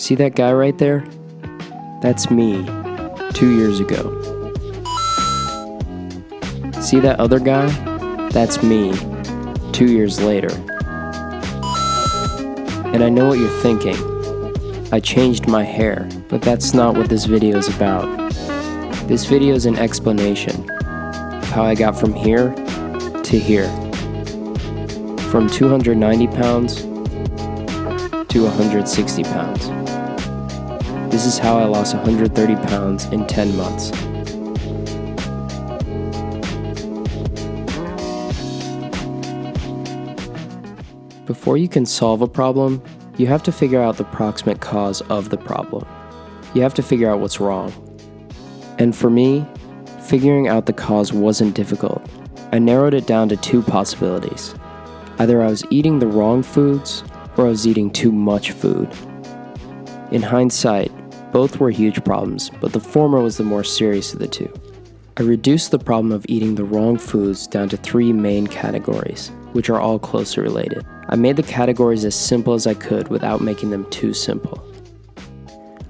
See that guy right there? That's me, 2 years ago. See that other guy? That's me, 2 years later. And I know what you're thinking. I changed my hair, but that's not what this video is about. This video is an explanation of how I got from here to here. From 290 pounds to 160 pounds. This is how I lost 130 pounds in 10 months. Before you can solve a problem, you have to figure out the proximate cause of the problem. You have to figure out what's wrong. And for me, figuring out the cause wasn't difficult. I narrowed it down to two possibilities. Either I was eating the wrong foods, or I was eating too much food. In hindsight, both were huge problems, but the former was the more serious of the two. I reduced the problem of eating the wrong foods down to three main categories, which are all closely related. I made the categories as simple as I could without making them too simple.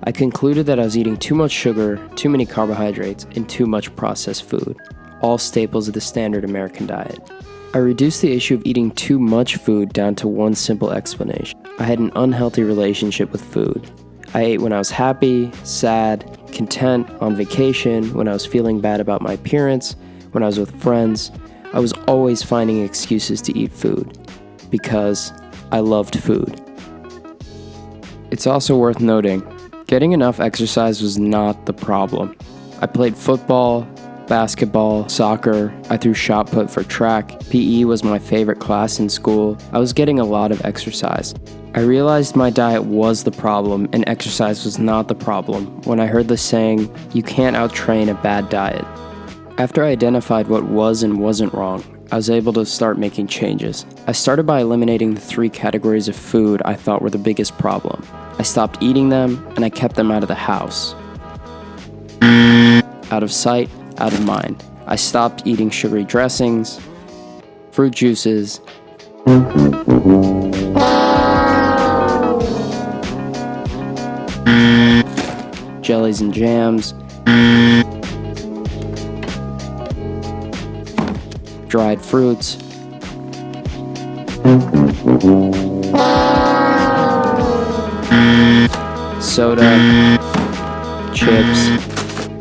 I concluded that I was eating too much sugar, too many carbohydrates, and too much processed food, all staples of the standard American diet. I reduced the issue of eating too much food down to one simple explanation. I had an unhealthy relationship with food. I ate when I was happy, sad, content, on vacation, when I was feeling bad about my appearance, when I was with friends. I was always finding excuses to eat food because I loved food. It's also worth noting, getting enough exercise was not the problem. I played football, basketball, soccer, I threw shot put for track, PE was my favorite class in school. I was getting a lot of exercise. I realized my diet was the problem and exercise was not the problem when I heard the saying, "You can't out-train a bad diet." After I identified what was and wasn't wrong, I was able to start making changes. I started by eliminating the three categories of food I thought were the biggest problem. I stopped eating them and I kept them out of the house. Out of sight, out of mind. I stopped eating sugary dressings, fruit juices, jellies and jams, dried fruits, soda, chips,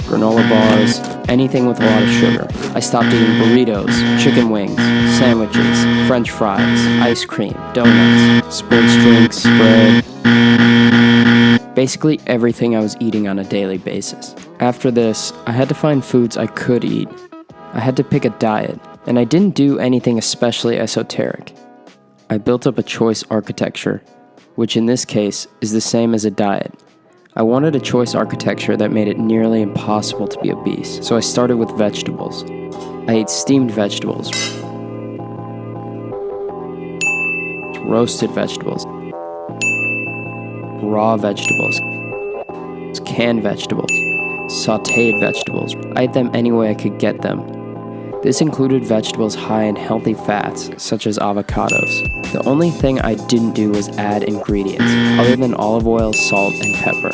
granola bars, anything with a lot of sugar. I stopped eating burritos, chicken wings, sandwiches, french fries, ice cream, donuts, sports drinks, bread. Basically everything I was eating on a daily basis. After this, I had to find foods I could eat. I had to pick a diet, and I didn't do anything especially esoteric. I built up a choice architecture, which in this case is the same as a diet. I wanted a choice architecture that made it nearly impossible to be obese, so I started with vegetables. I ate steamed vegetables, roasted vegetables, raw vegetables, canned vegetables, sautéed vegetables. I ate them any way I could get them. This included vegetables high in healthy fats, such as avocados. The only thing I didn't do was add ingredients, other than olive oil, salt, and pepper.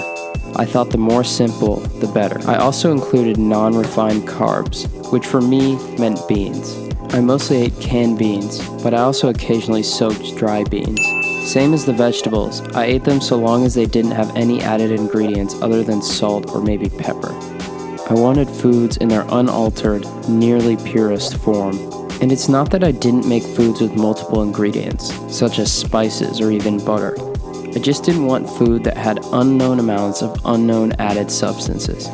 I thought the more simple, the better. I also included non-refined carbs, which for me meant beans. I mostly ate canned beans, but I also occasionally soaked dry beans. Same as the vegetables, I ate them so long as they didn't have any added ingredients other than salt or maybe pepper. I wanted foods in their unaltered, nearly purest form. And it's not that I didn't make foods with multiple ingredients, such as spices or even butter. I just didn't want food that had unknown amounts of unknown added substances.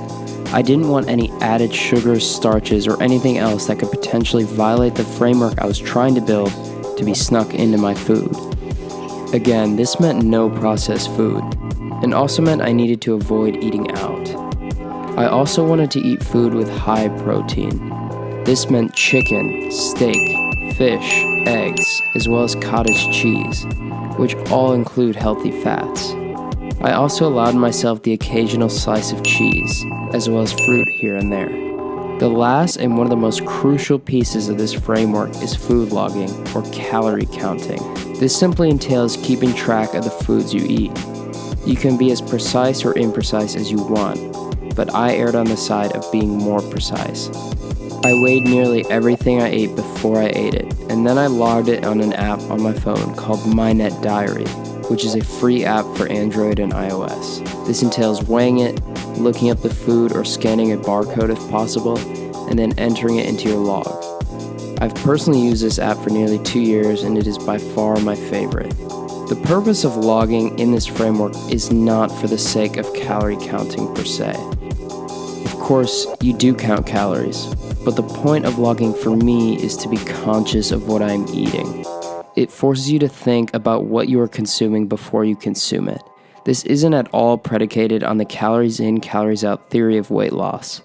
I didn't want any added sugars, starches, or anything else that could potentially violate the framework I was trying to build to be snuck into my food. Again, this meant no processed food, and also meant I needed to avoid eating out. I also wanted to eat food with high protein. This meant chicken, steak, fish, eggs, as well as cottage cheese, which all include healthy fats. I also allowed myself the occasional slice of cheese, as well as fruit here and there. The last and one of the most crucial pieces of this framework is food logging, or calorie counting. This simply entails keeping track of the foods you eat. You can be as precise or imprecise as you want, but I erred on the side of being more precise. I weighed nearly everything I ate before I ate it, and then I logged it on an app on my phone called MyNet Diary, which is a free app for Android and iOS. This entails weighing it, looking up the food or scanning a barcode if possible, and then entering it into your log. I've personally used this app for nearly 2 years, and it is by far my favorite. The purpose of logging in this framework is not for the sake of calorie counting per se. Of course, you do count calories, but the point of logging for me is to be conscious of what I'm eating. It forces you to think about what you are consuming before you consume it. This isn't at all predicated on the calories in, calories out theory of weight loss.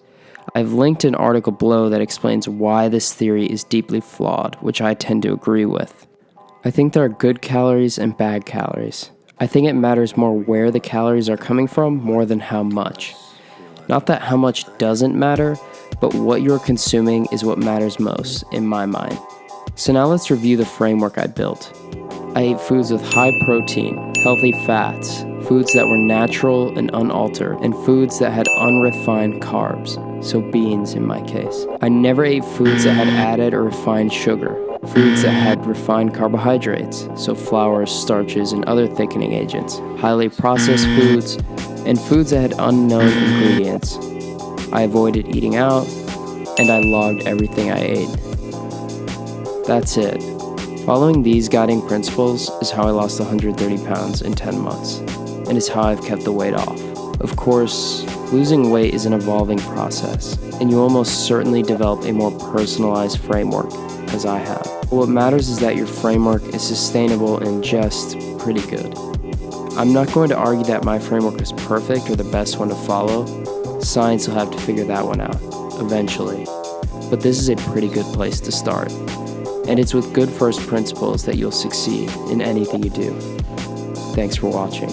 I've linked an article below that explains why this theory is deeply flawed, which I tend to agree with. I think there are good calories and bad calories. I think it matters more where the calories are coming from more than how much. Not that how much doesn't matter, but what you're consuming is what matters most, in my mind. So now let's review the framework I built. I ate foods with high protein, healthy fats, foods that were natural and unaltered, and foods that had unrefined carbs, so beans in my case. I never ate foods that had added or refined sugar, foods that had refined carbohydrates, so flours, starches, and other thickening agents, highly processed foods, and foods that had unknown ingredients. I avoided eating out, and I logged everything I ate. That's it. Following these guiding principles is how I lost 130 pounds in 10 months, and is how I've kept the weight off. Of course, losing weight is an evolving process, and you almost certainly develop a more personalized framework, as I have. But what matters is that your framework is sustainable and just pretty good. I'm not going to argue that my framework is perfect or the best one to follow. Science will have to figure that one out, eventually. But this is a pretty good place to start. And it's with good first principles that you'll succeed in anything you do. Thanks for watching.